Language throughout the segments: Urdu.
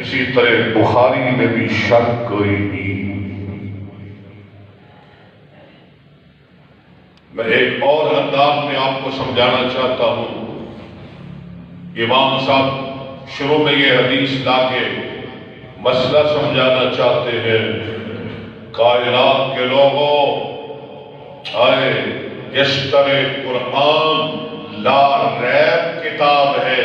اسی طرح بخاری میں بھی شک کوئی نہیں۔ میں ایک اور انداز میں آپ کو سمجھانا چاہتا ہوں۔ امام صاحب شروع میں یہ حدیث لا کے مسئلہ سمجھانا چاہتے ہیں، کائنات کے لوگوں آئے یشترے قرآن لا ریب کتاب ہے،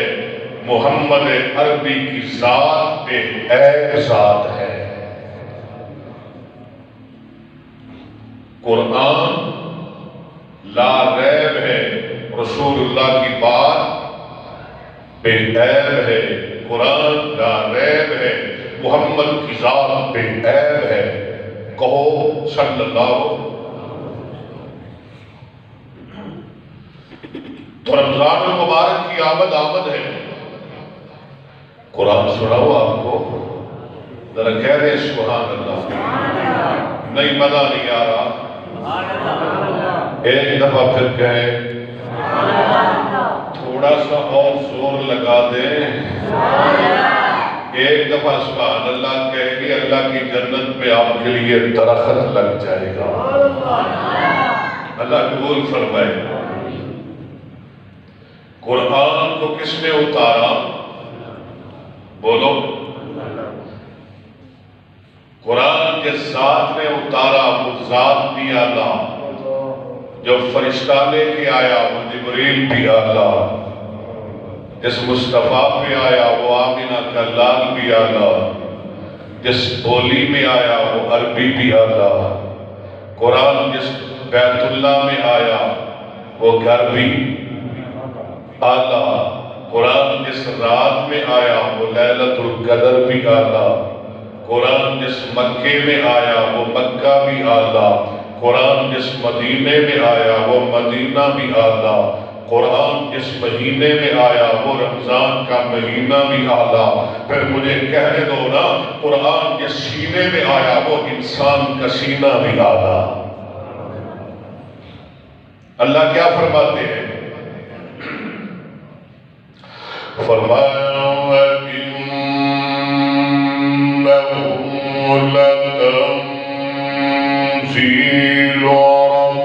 محمد عربی کی ذات بے عیب ذات ہے۔ قرآن لا ریب ہے، رسول اللہ کی بات بے عیب ہے، قرآن لا ریب ہے، محمد کی ذات بے عیب ہے۔ کہو صلی اللہ۔ تو رمضان المبارک کی آمد ہے، قرآن سناؤ آپ کو، ذرا کہہ رہے سبحان اللہ، نہیں مزہ نہیں آ رہا، ایک دفعہ پھر کہیں، تھوڑا سا اور زور لگا دیں، ایک دفعہ سبحان اللہ کہے گی، اللہ کی جنت میں آپ کے لیے درخت لگ جائے گا۔ اللہ قبول فرمائے۔ قرآن کو کس نے اتارا؟ بولو۔ قرآن جس ذات نے اتارا وہ ذات بھی اللہ، جو فرشتہ لے کے آیا وہ جبریل بھی اللہ، جس مصطفیٰ پہ آیا وہ آمینہ کا لال بھی اللہ، جس بولی میں آیا وہ عربی بھی اللہ، قرآن جس بیت اللہ میں آیا وہ گھر بھی اللہ، قرآن جس رات میں آیا وہ لیلۃ القدر بھی اعلیٰ، قرآن جس مکے میں آیا وہ مکہ بھی اعلیٰ، قرآن جس مدینے میں آیا وہ مدینہ بھی اعلیٰ، قرآن جس مہینے میں آیا وہ رمضان کا مہینہ بھی اعلیٰ۔ پھر مجھے کہنے دو نا، قرآن جس سینے میں آیا وہ انسان کا سینہ بھی اعلیٰ۔ اللہ کیا فرماتے ہیں؟ فرمایا لتنزيل رب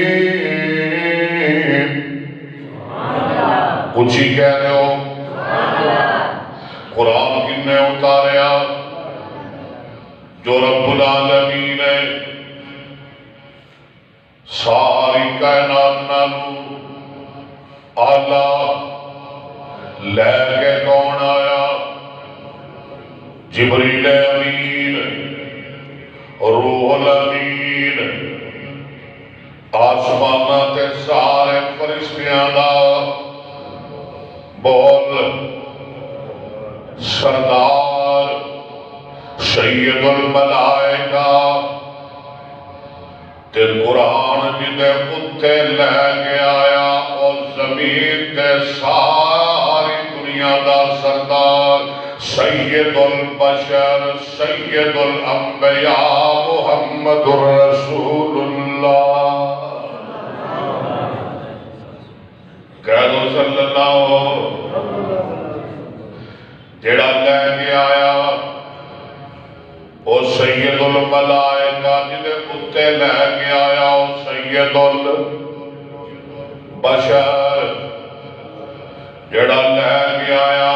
العالمين۔ کچھ ہی کہہ رہے ہو؟ قرآن کن نے اتاریا؟ جو رب العالمین ہے، ساری کائنات نالو آلہ لے کے کون آیا؟ جبریل امین، روح الامین، آسمانہ تے سارے فرشتیاں دا بول سردار سید الملائکہ تے قرآن جدے اتھے لے کے آیا اور زمین تے ساری دنیا دا سردار سید البشر سید الانبیاء محمد رسول اللہ، کہہ دو صلی اللہ، جڑا لے کے آیا او سید الملائکہ، جدے کتے لے کے آیا او سید البشر، جڑا لے کے آیا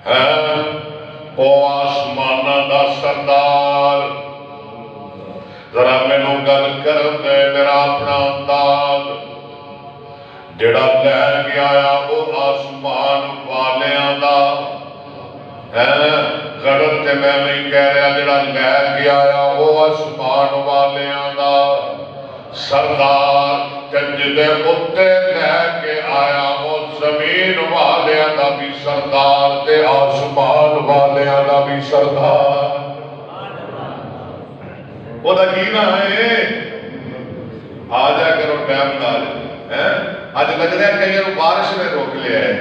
ہے او آسمانہ دا سردار۔ ذرا میں نو گل کر دے میرا اپنا انداز، جڑا لے کے آیا او آسمان والیاں دا ہے، غلط تے میں نہیں کہہ رہا، جڑا لے کے آیا وہ آسمان والیاں دا سردار، جدے اتنے لے کے آیا وہ زمین والیاں دا بھی سردار تے آسمان والیاں دا بھی سردار۔ وہ دا کی نہ ہے، آ جا کرو ٹائم نال، آج لگ رہا ہے کہ بارش نے روک لیا ہے،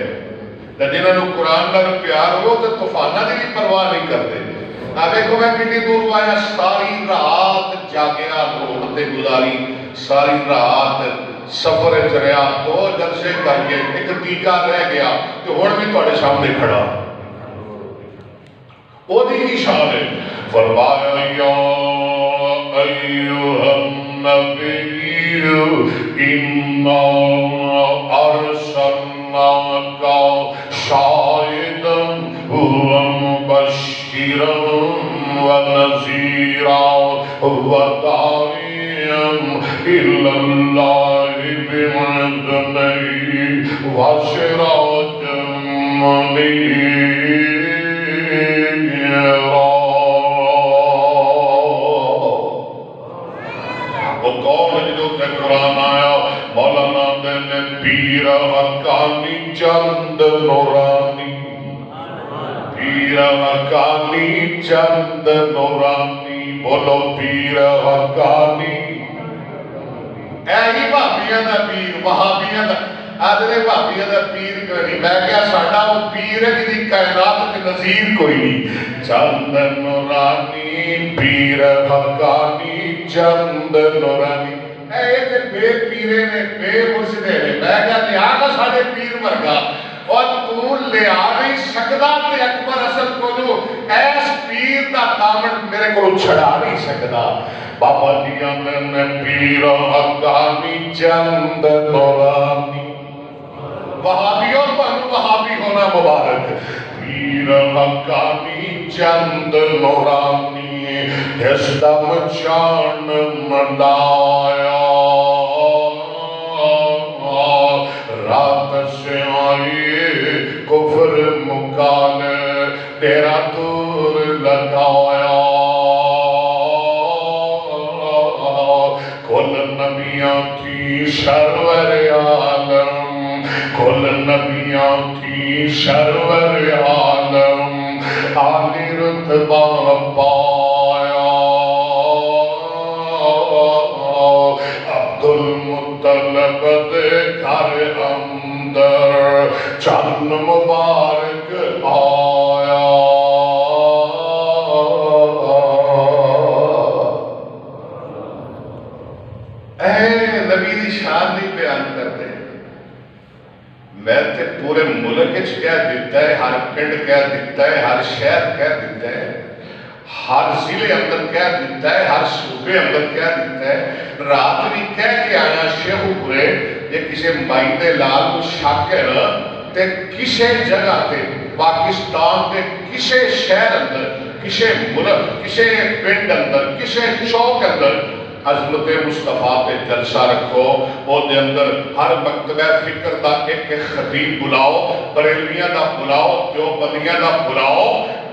جنہوں نے قرآن کا پیار ہو تو طوفانہ کی بھی پرواہ نہیں کرتے۔ دیکھو میں کتنی دور آیا، ساری رات جاگیا روڈ تے گزاری، ساری رات سفر چریا تو جلسے کر کے ایک ٹیکا رہ گیا تو ہن بھی تواڈے سامنے کھڑا وہ دی کی شان ہے فرمایا یا ایھا النبی انا ارسلناک شاہدا ومبشرا ونذیرا وداعیا الی اللہ بإذنہ وسراجا منیرا۔ وہ کون جو تے قرآن آیا مولانا دین پیر حقانی چند نورانی، پیر حقانی چند نورانی، بولو پیر حقانی ایہی بھابیاں دا پیر، وہابیاں دا آدھے بھابیاں دا پیر کوئی نہیں، میں کیا ساڑھا وہ پیر ہے جی کائنات کے نظیر کوئی نہیں، چند نورانی پیر حقانی چند نورانی ایک بے پیرے نے بے مرشدے نے، میں کیا لہذا ساڑھے پیر مرگا اور تو لے آ نہیں سکتا تے اکبر اصل کو جو ایس پیر دا دامن میرے کو چھڑا نہیں سکتا۔ بابا جی میں پیر حقانی چند نورانی، وہابیوں پہنو وہابی ہونا مبارک، پیر حقانی چند نورانی جس دم چان مندایا رات سے آئیے کفر مکان تیرا دور لگایا، کل نبیاں کی سرور عالم، کل نبیاں کی سرور عالم عالی رتبہ پایا، عبدالمطلب دے گھر اندر چند مبارک آیا۔ اے نبی دی شان نہیں بیان کرتے، میں تے پورے ملک کہہ دیتا ہے، ہر پنڈ کہہ دیتا ہے، ہر شہر کہہ دیتا ہے، ہر ضلع اندر کہہ دیتا ہے، ہر صوبے اندر کہہ دیتا ہے، رات بھی کہہ کے آیا شیخ پورے یہ کسی مائی دے لال کو شک ہے نا تے کسے جگہ تے پاکستان تے کسے شہر اندر، کسے ملک، کسے پنڈ اندر، کسے چوک اندر عظمت مصطفیٰ پہ جلسہ رکھو، وہ دے اندر ہر مکتبہ فکر دا ایک خطیب بلاؤ، بریلویاں دا بلاؤ، دیوبندیاں دا بلاؤ،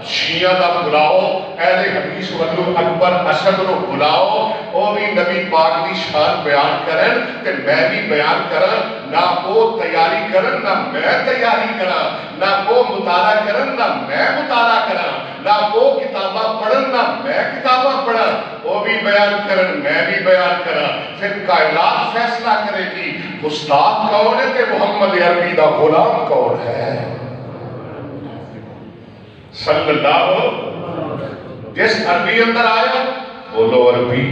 شیعہ دا بلاؤ، اہل حدیث والو اکبر اسد رو بلاؤ، وہ بھی نبی پاک دی شان بیان کرن تے میں بھی بیان کرن، نہ وہ تیاری کرن نہ میں تیاری کرن، نہ وہ مطالعہ کرن نہ میں مطالعہ کرن، نہ وہ کتابہ پڑھن نہ میں کتابہ پڑھن، وہ بھی بیان کرن میں بھی بیان کرن، پھر کائنات فیصلہ کرے گی استاد کون ہے تے محمد عربی دا غلام کون ہے صلی اللہ جس عربی اندر آیا بولو عربی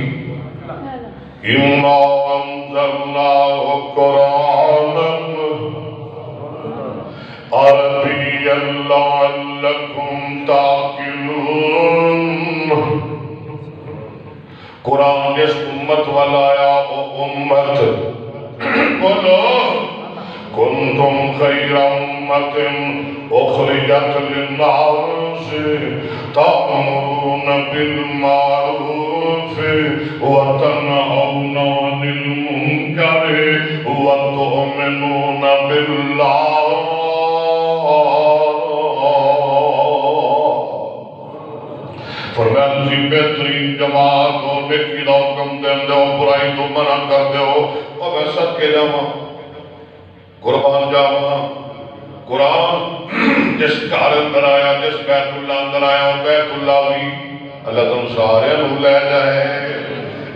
اِنَّا أَنزَلْنَاهُ قُرْآنًا عَرَبِيًّا لَعَلَّكُمْ تَعْقِلُونَ۔ قرآن اس امت والا آیا او امت بولو کنتم خیر امت اخرجت للناس تأمرون بالمعروف وتنهون عن المنکر وتؤمنون باللہ۔ فرمایا تسی بہترین جماعت ہو، نیکی دا حکم دین دے ہو، برائی تو منع کر دے ہو، اور میں صدقے جاواں قربان جاواں قرآن جس گھر اندر آیا، جس بیت اللہ اندر آیا، اور بیت اللہ بھی اللہ تم سارے نو لے جائے،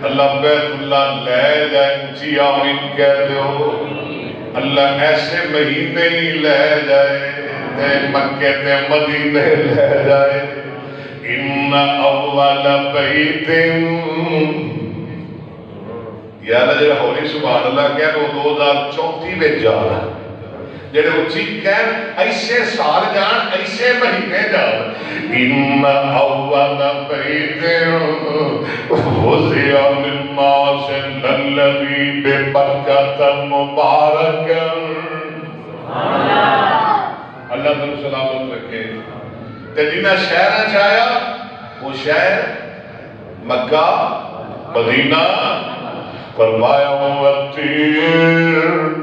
اللہ بیت اللہ لے جائے، اونچی آمین کہہ دیو، اللہ ایسے مہینے ہی لے جائے، تے مکے تے مدینے لے جائے۔ ان اول بیت یا اللہ جڑا ہولی سبحان اللہ کہہ وہ 2034 میں جانا جڑے اچھی کہن ایسے سال جان ایسے مہینے جان ان اول بیت وضع للناس الذی ببرکۃ مبارک اللہ تعالی سلامت رکھے تے جنہ شہر چاہیا وہ شہر مکہ مدینہ فرمایا والتین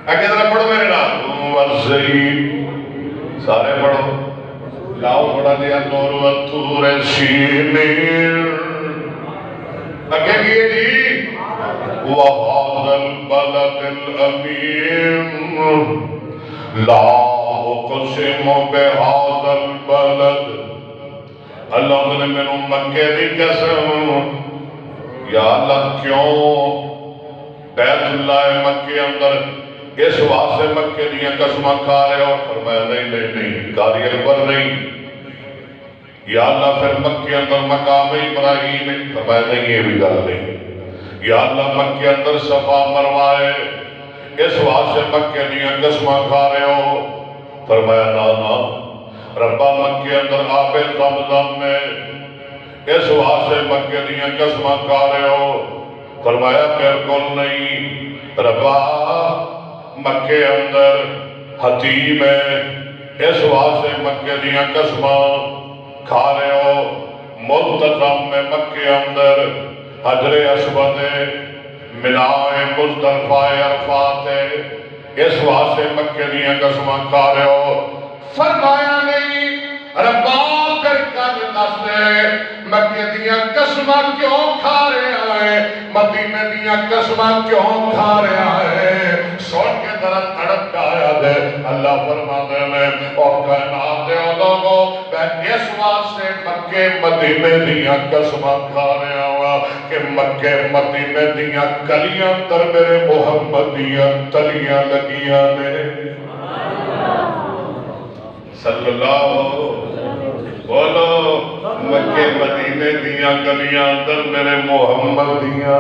اگے ذرا پڑھو میرے نام والزیتون سارے پڑھو لاؤ پڑھا دیا نور والطور سینین اگے کیے جی وَهَذَا الْبَلَدِ الْأَمِينُ لا اقسم بهذا البلد اللہ نے میں مکے دی قسم یا اللہ کیوں بیت اللہ مکے اندر اس واسطے مکے دیا قسمہ کھا رہے ہو فرمایا نہیں کاری اکبر نہیں یا اللہ پھر مکے اندر مقام ابراہیم فرمایا نہیں یہ بھی گل نہیں یا اللہ مکے اندر صفا مروائے اس واسطے مکے دیا قسمہ کھا رہے ہو فرمایا نا ربا مکے اندر آب زمزم میں اس واسطے مکے دیا قسمہ کھا رہے ہو فرمایا بالکل نہیں ربا مکے اندر حتیم ہے اس واسطے مکے دیا قسمہ کھا رہے ہو ملتزم میں مکے اندر حجر اسود ملائے مزدلفہ عرفات اس واسطے مکے دیا قسمہ کھا رہے ہو فرمایا نہیں ربا کر دس دے مکے دیا قسمہ کیوں کھا رہا ہے مدینے دیا قسمہ کیوں کھا رہا ہے سن کے ذرا تڑپ آیا دے اللہ فرما دے میں اور کائنات دے لوگوں میں اس واسطے مکے مدینے دیا قسمہ کھا رہا ہوا کہ مکے مدینے دیا گلیاں در میرے محمد دیا تلیاں لگیاں نے صلی اللہ بولو مکے مدینے دیا گلیاں در میرے محمد دیا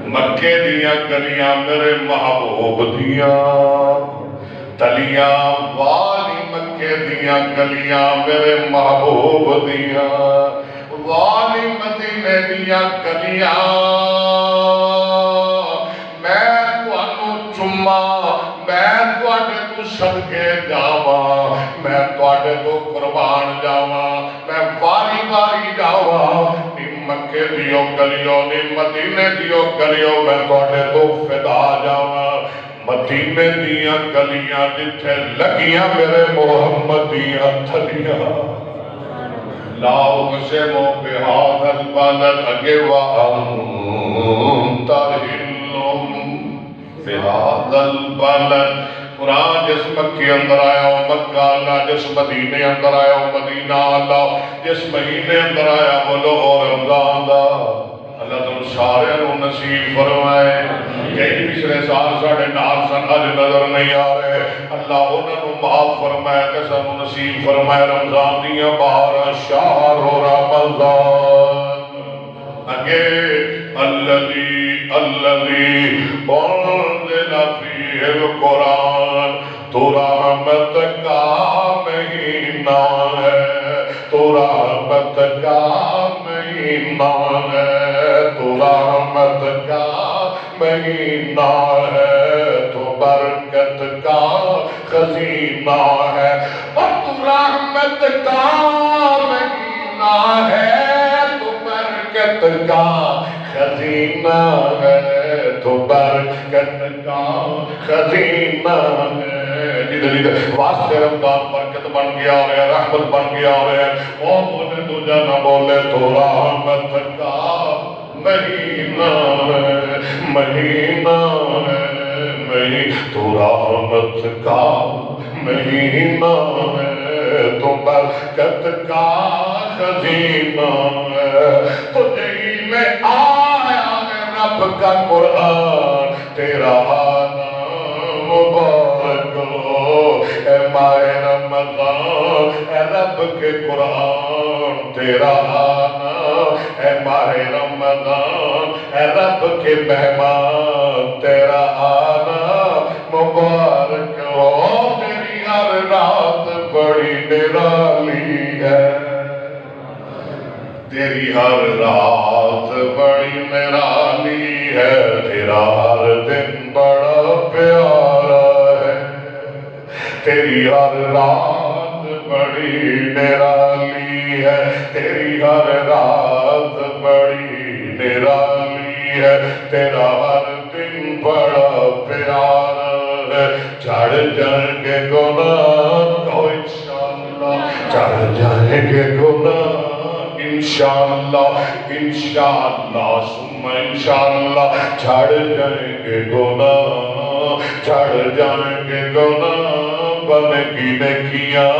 مکے دیا گلیاں میرے محبوب دیا تلیاں والی مکے دیا گلیاں میرے محبوب دیا والی مدینے دیا گلیاں میں تانوں چما میں تواڈے تو صدقے جاواں میں تواڈے تو قربان جاواں میں واری واری جاواں مکے دیو گلیوں نی مدینے دیو گلیوں میں تواڈے تو فدا جاواں مدینے دیاں گلیاں جتھے لگیاں میرے محمد دیاں تھلیاں لا اقسم بهذا البلد اگے وانت حل بهذا البلد قرآن جس مکے اندر آیا ہو مکہ اللہ جس مدینے اندر آیا ہو مدینہ اللہ جس مہینے اندر آیا ہو لو رمضان دا اللہ تم سارے نو نصیب فرمائے کئی پچھلے سال ساڑھے نال سن اج نظر نہیں آ رہے اللہ انہوں نے معاف فرمائے کہ سانو نصیب فرمائے رمضان دیا 12 شہر رمضان اگے الذی انزل فیہ القرآن تو رحمت کا مہینہ ہے تو رحمت کا مہینہ ہے تو رحمت کا مہینہ ہے تو برکت کا خزینہ ہے اور تو رحمت کا مہینہ ہے تو برکت کا خزینہ ہے تو برکت کا خزینہ ہے واسطے رمضان برکت بن گیا ہو رہے رحمت بن گیا ہو رہے وہ بولے دوجہ نہ بولے تو رحمت کا مہینہ ہے مہینہ ہے تو رحمت کا مہینہ ہے تو برکت کا خزینہ ہے تجھے ہی میں آیا ہے رب کا قرآن تیرا نام مبارک ہو اے ماہ رمضان اے رب کے قرآن تیرا نام اے ماہ رمضان، اے رب کے مہمان، تیرا آنا مبارک ہو، تیری ہر رات بڑی نرالی ہے، تیری ہر رات بڑی نرالی ہے، تیرا ہر دن بڑا پیارا ہے، تیری ہر رات بڑی نرالی ہے، تیری ہر رات بڑی نرالی ہے، تیرا ہر دن بڑا پیارا ہے، چڑھ جائیں گے گناہ تو انشاءاللہ چڑھ جائیں گے گناہ، انشاءاللہ انشاءاللہ ثم انشاءاللہ چڑھ جائیں گے گناہ، چڑھ جائیں گے گناہ، بن کی نیکیاں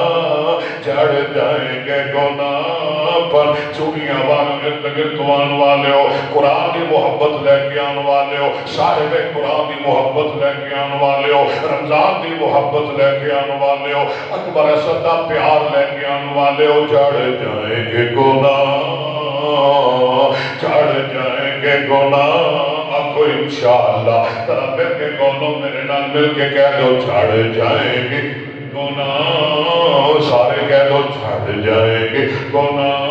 چڑھ جائیں گے گناہ پر، چوڑیاں والے لگتوان والے ہو، قرآن کی محبت لے کے آن والے ہو، صاحب قرآن کی محبت لے کے آن والے ہو، رمضان کی محبت لے کے آن والے ہو، اکبر اسد کا پیار لے کے آن والے ہو، چڑھ جائیں گے گناہ، چڑھ جائیں گے گناہ، آنکھو انشاءاللہ، ترہ مل کے گونوں میرے نال مل کے کہہ دو چڑھ جائیں گے گناہ، سارے کہہ دو چڑھ جائیں گے گناہ،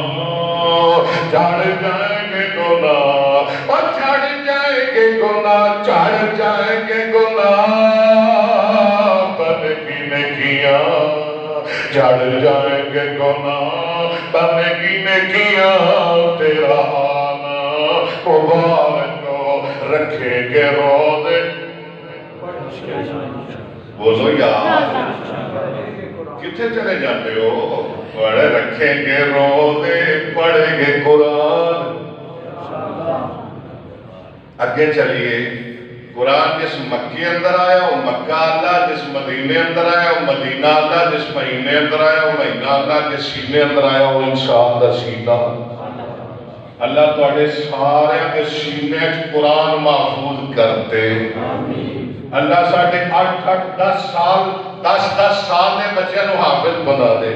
چڑھ جائیں گے گناہ، اور چڑھ جائیں گے گناہ، چڑھ جائیں گے گناہ، بن کی نیکیاں چڑھ جائیں گے گناہ، بن کی نیکیاں، تیرا آنا مبارک ہو، رکھیں گے روزے، بولو یار کتنے چلے جاتے ہو، بڑے رکھیں گے روزے، پڑھیں گے قرآن، اگے چلیے، قرآن جس مکی اندر آیا وہ مکہ اللہ، جس مدینے اندر آیا وہ مدینہ اللہ، جس مہینے اندر آیا وہ مہینہ اللہ، جس سینے اندر آیا وہ انسان دا سینہ، اللہ تو اڑے سارے کے سینے قرآن محفوظ کرتے، اللہ ساڑھے 8-8 10 سال 10 سال نے بچے نو حافظ بنا دے،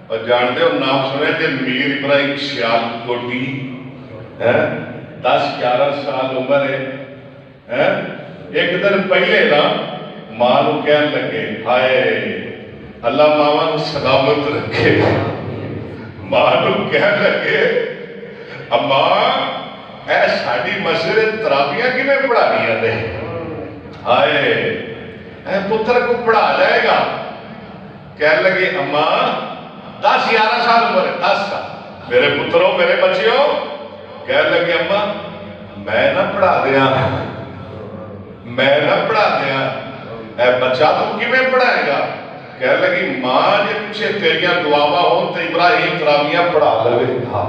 اور جانتے ہو نام سنے تھے میر ابراہیم سیال کوٹی، 10-11 سال عمر ہے، ایک دن پہلے نا ماں نو کہن لگے، ہائے اللہ ماں سلامت رکھے، ماں نو کہن لگے اماں اے ساڑی مسجد ترابیاں کی میں پڑھا دیا دے، آئے اے پتر کو پڑھا جائے گا، کہنے لگے اماں 10-11 سال عمر ہے، 10 سال، میرے پتروں میرے بچیوں، کہنے لگے اماں میں نہ پڑھا دیا، میں نہ پڑھا دیا، اے بچہ تم کی میں پڑھائے گا، کہنے لگی ماں جے پیچھے تیریاں دعاواں ہوں تو ابراہیم ترابیاں پڑھا لگے تھا،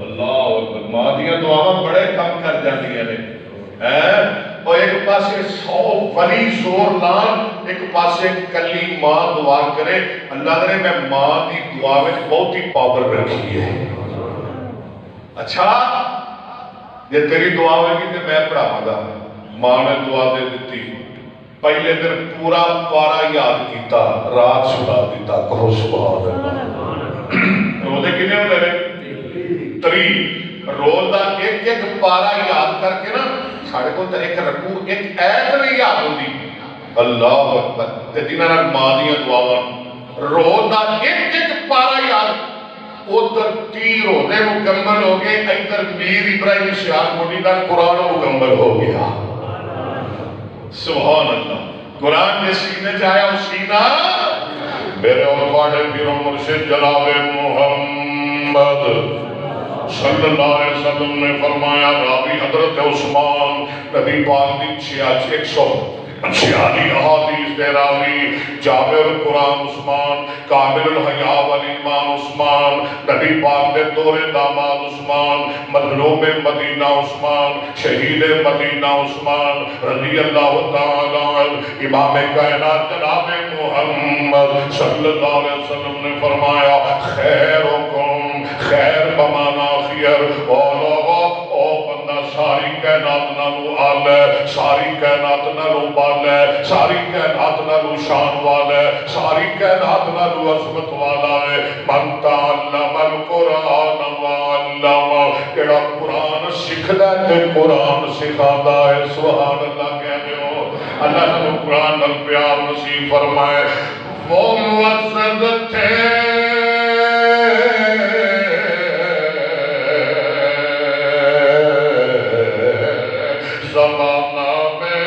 اللہ اکبر، ماں دیاں دعاواں بڑے کم کر جاتی ہیں، اور ایک پاسے 100 ولی زور لان، ایک پاسے کلی ماں دعا کرے، اللہ نے میں ماں دی دعا میں بہت ہی پاور رکھی ہے، اچھا یہ تیری دعا ہوگی کہ میں پڑھاؤں گا، ماں نے دعا دے دیتی، پہلے دن پورا پارا یاد کیتا، رات سنا دیتا، کہو سبحان اللہ، روزے کنے ہو لے 3 روزہ ایک پارا یاد کر کے نا، ساڑھے کو ایک رکوع ایک ایت نہیں یاد ہوتی، اللہ اکبر، تے جنہاں نال ماں دیاں دعاواں، روزہ ایک پارا یاد، ادھر 3 روزے مکمل ہو گئے، ادھر میر ابراہیم سیال کوٹی کا قرآن مکمل ہو گیا، سبحان اللہ، قرآن کے سینے چاہیا اس سینہ، میرے اوتواڑے پیر و مرشد جناب محمد صلی اللہ علیہ وسلم نے فرمایا، راوی حضرت عثمان، نبی پاک دی 146 احادیث دے راوی، جامع القرآن عثمان، کامل الحیاء والایمان عثمان، نبی پاک دے دور داماد عثمان، مظلوم مدینہ عثمان، شہید مدینہ عثمان رضی اللہ تعالیٰ عنہ، امام کائنات جناب محمد صلی اللہ علیہ وسلم نے فرمایا، خیرکم خیر بمانا خیر، او لوگو او بندہ ساری کائنات نالو آلے، ساری کائنات نالو بالے، ساری کائنات نالو شان والے، ساری کائنات نالو عظمت والا ہے، من تعلم القرآن وعلم جڑا قرآن سکھدا تے قرآن سکھاتا ہے سبحان اللہ کہہ دیو اللہ نے قرآن نال پیار نصیب فرمائے وہ موثق تھے زمانہ میں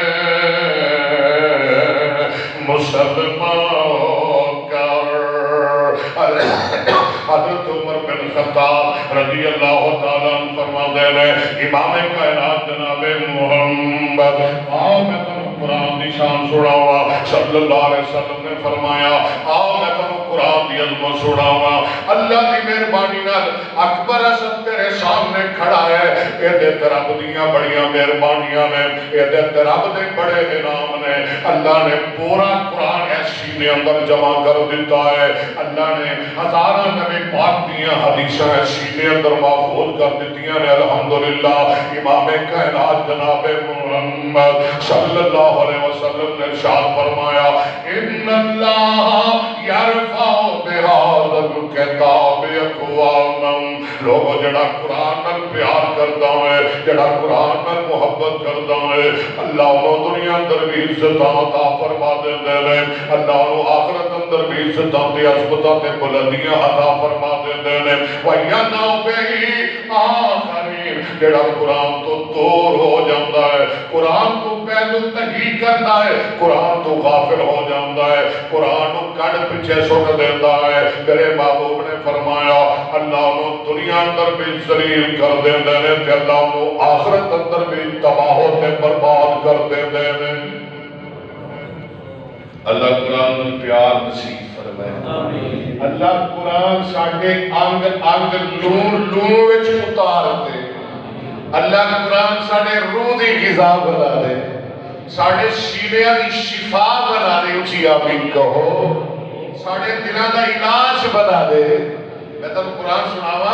مسلمان کر حضرت عمر بن خطاب رضی اللہ تعالیٰ عنہ فرما دے رہے امام کائنات جناب محمد آؤ میں تمہیں قرآن دی شان سناؤں صلی اللہ علیہ وسلم نے فرمایا آؤ میں تمہیں قرآن دی عظمت سناؤں اللہ دی مہربانی نال اکبر اسد تیرے سامنے کھڑا ہے اے دے رب دیاں بڑیاں مہربانیاں نے اے دے رب دے بڑے انعام نے اللہ نے پورا قرآن ایسی نے اندر جمع کر دیتا ہے اللہ نے ہزارہ نبی پاک دیاں حدیثیں ایسی نے اندر محفوظ کر دیتیاں نے الحمدللہ امام کائنات جناب محمد صلی اللہ علیہ وسلم نے ارشاد فرمایا ان اللہ یرفع بہذا الکتاب اقواما لوگوں جڑا قرآن نال پیار کرتا ہے جڑا قرآن نال محبت کرتا ہے اللہ انہوں دنیا اندر بھی عزت عطا فرما دیندے نے اللہ انہوں آخرت اندر بھی عزت تے عظمتاں تے بلندیاں عطا فرما دیندے نے وَيَدْعُ بِهِ آخَرِينَ جڑا قرآن تو دور ہو جاتا ہے قرآن کو پہلو تحقیق کرتا ہے قرآن تو غافل ہو جاتا ہے قرآن کو کڑ پیچھے سٹ دیتا ہے میرے محبوب نے فرمایا اللہ انہوں دنیا اندر بھی ذلیل کر دیندے نے تے اللہ انہوں آخرت اندر بھی تباہ تے برباد کر دیندے نے اللہ قرآن میں پیار نصیب فرمائے اللہ قرآن ساڑھے آنگ آنگ لون لون وچ اتار دے اللہ قرآن ساڑھے روح دی غذا بنا دے ساڑھے سینے دی شفا بنا دے اچھی آمین کہو ساڑھے دلوں دا علاج بنا دے میں تم قرآن سناوا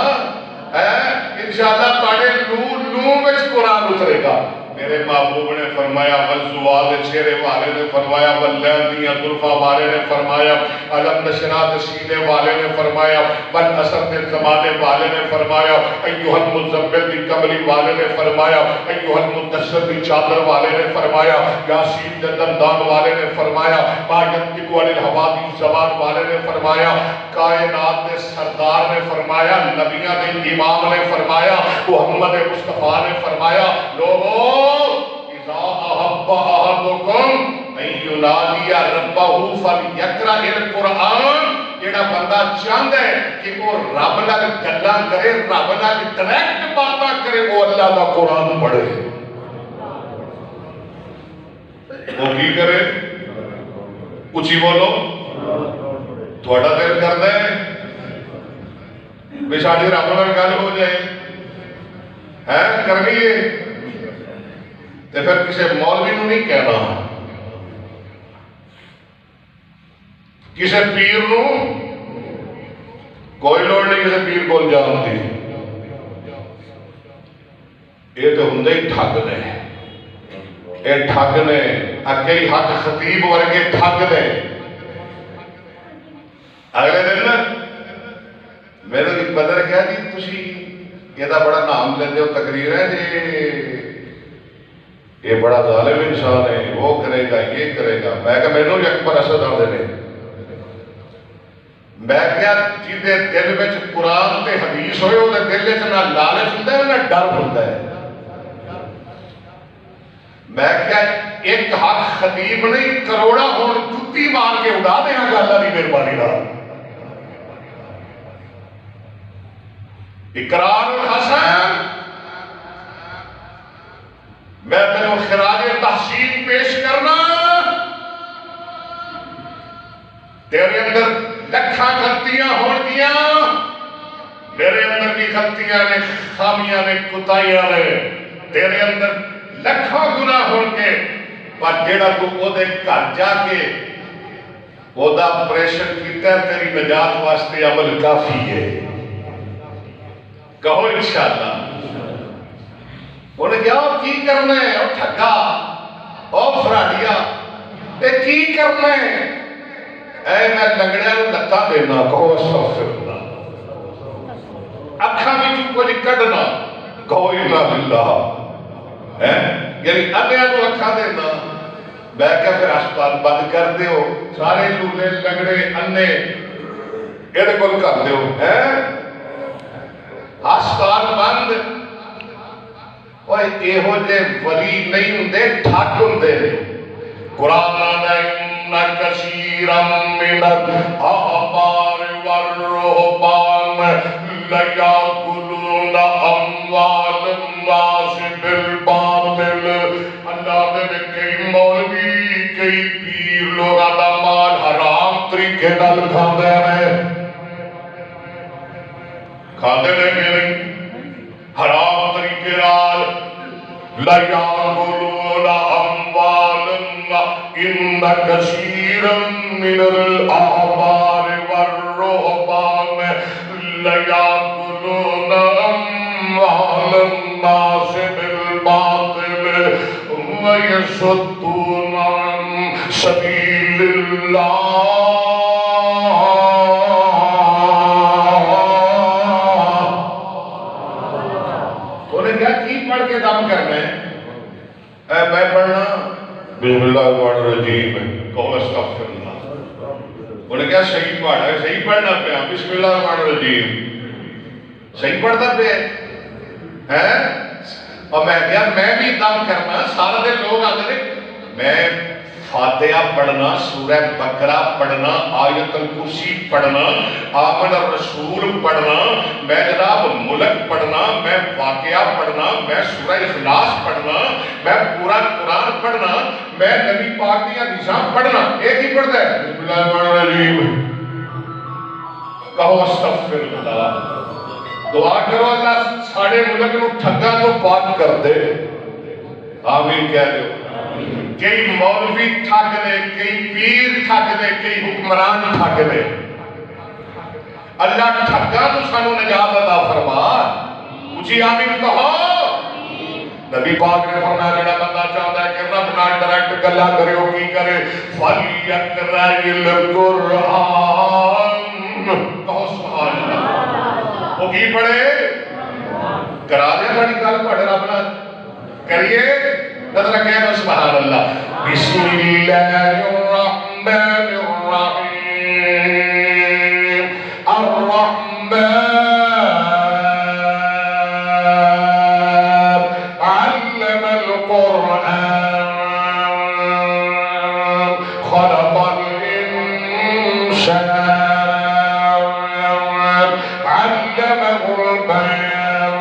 انشاءاللہ تاڑے نور وچ قرآن اترے گا میرے محبوب نے فرمایا والزواد چہرے والے نے فرمایا واللیندیاں دلفہ والے نے فرمایا علم نشرات سینے والے نے فرمایا والاسد زمانے والے نے فرمایا ایوہ المزمل دی کملی والے نے فرمایا ایوہ المدثر دی چادر والے نے فرمایا یاسین دندان والے نے فرمایا ما ینطق عن الہوا دی زبان والے نے فرمایا کائنات دے سردار نے فرمایا نبیاں دے امام نے فرمایا محمد مصطفیٰ نے فرمایا لوگوں اذا احب احدکم ان ینادی ربہ فلیقرأ القرآن جیڑا بندہ چاہتا ہے کہ وہ رب نال گلاں کرے رب نال ڈائریکٹ باتاں کرے وہ اللہ دا قرآن پڑھے وہ کی کرے اچھی بولو تھوڑا دل کرتا ہے بے ساڑھی رب نال گل ہو جائے ہے کرنی ہے تو پھر کسی مولوی نو نہیں کہنا کسی پیر نو کوئی لوڑ نہیں کسی پیر کو جانتی یہ تو ہندے ہی ٹھگ نے یہ ٹھگ نے اکئی حق خطیب ورگے ٹھگ نے اگلے دن میرے بھی بدر کیا جی تسی یہ بڑا نام لیندے ہو تقریر ہے جی یہ بڑا ظالم انسان ہے وہ کرے گا یہ کرے گا میں کہا میں اکبر اسد آدھے نے میں کیا جیدے دل میں قرآن تے حدیث ہوئے ہوئے دل میں نہ لالچ ہوتا ہے نہ ڈر ہوتا ہے میں کیا ایک حق خطیب نہیں کروڑا ہون جتی مار کے اڑا دے گا اللہ دی مہربانی رہا اقرار الحسن میں تنو خراج تحسین پیش کرنا تیرے اندر لکھاں غلطیاں ہون گیا میرے اندر بھی غلطیاں نے خامیاں نے کتائیاں نے تیرے اندر لکھاں گناہ ہون کے پر جیڑا تو او دے گھر جا کے او دا پریشن کیتا ہے تیری نجات واسطے عمل کافی ہے کہو انشاءاللہ انہیں کہا کی کرنا ہے او ٹھگا او فراڈیا اے کی کرنا ہے اے میں لنگڑے لتا دینا کہو استغفر اللہ اکھا بھی کچھ کڈنا کہو انا للہ یعنی انیا کو اکھا دینا میں کہا پھر ہسپتال بند کر دیو سارے لولے لگڑے انے یہ کل کر دیو ہسپتال بند اور یہ ہو جے ولی نہیں ہوندے ٹھاک ہوندے قرآن ان کثیرا من الاحبار والرہبان لیاکلون اموال الناس بالباطل اللہ نے کئی مولوی کئی پیر لوگ دا مال حرام طریقے نال کھاندے ہیں کھاندے نے کہ نہیں حرام طریقے نال لیاکلون اموال ان کثیرا من الاحبار والرہبان لیاکلون اموال الناس بالباطل ویصدون عن سبیل اللہ انہیں کیا چیز پڑھ کے دم کرنا ہے میں پڑھنا بسم اللہ الرحمن الرحیم کہو استغفر اللہ انہیں کیا صحیح پڑھا ہے صحیح پڑھنا پہ بسم اللہ الرحمن الرحیم صحیح پڑھتا پہ ہے اور میں کیا میں بھی دم کرنا سارا دن لوگ آتے تھے میں فاتحہ پڑھنا سورہ بقرہ پڑھنا آیت الکرسی پڑھنا آمن الرسول پڑھنا میں جناب ملک پڑھنا میں واقعہ پڑھنا میں سورہ اخلاص پڑھنا میں پورا قرآن پڑھنا میں نبی پاک دیا نظام پڑھنا ایک ہی پڑھتا ہے بسم اللہ الرحمن الرحیم کہو استغفر اللہ دعا کرو اللہ ساڑھے ملک نو ٹھگا تو پاک کر دے آمین کہہ دے کئی مولوی ٹھگ دے کئی پیر ٹھگ دے کئی حکمران ٹھگ دے اللہ ٹھگا تو سانو نجات عطا فرما اچھی آمین کہو نبی پاک نے فرمایا جڑا بندہ چاہتا ہے کہ رب نال ڈائریکٹ گلا کرے او کی کرے فلیقرأ القرآن کہو سبحان اللہ وہ کی پڑھے کرا دے بڑی گل پڑھے رب نال کریے نظر کہنا سبحان اللہ بسم اللہ الرحمن الرحیم الرحمن علم القرآن خلق الإنسان علمه البيان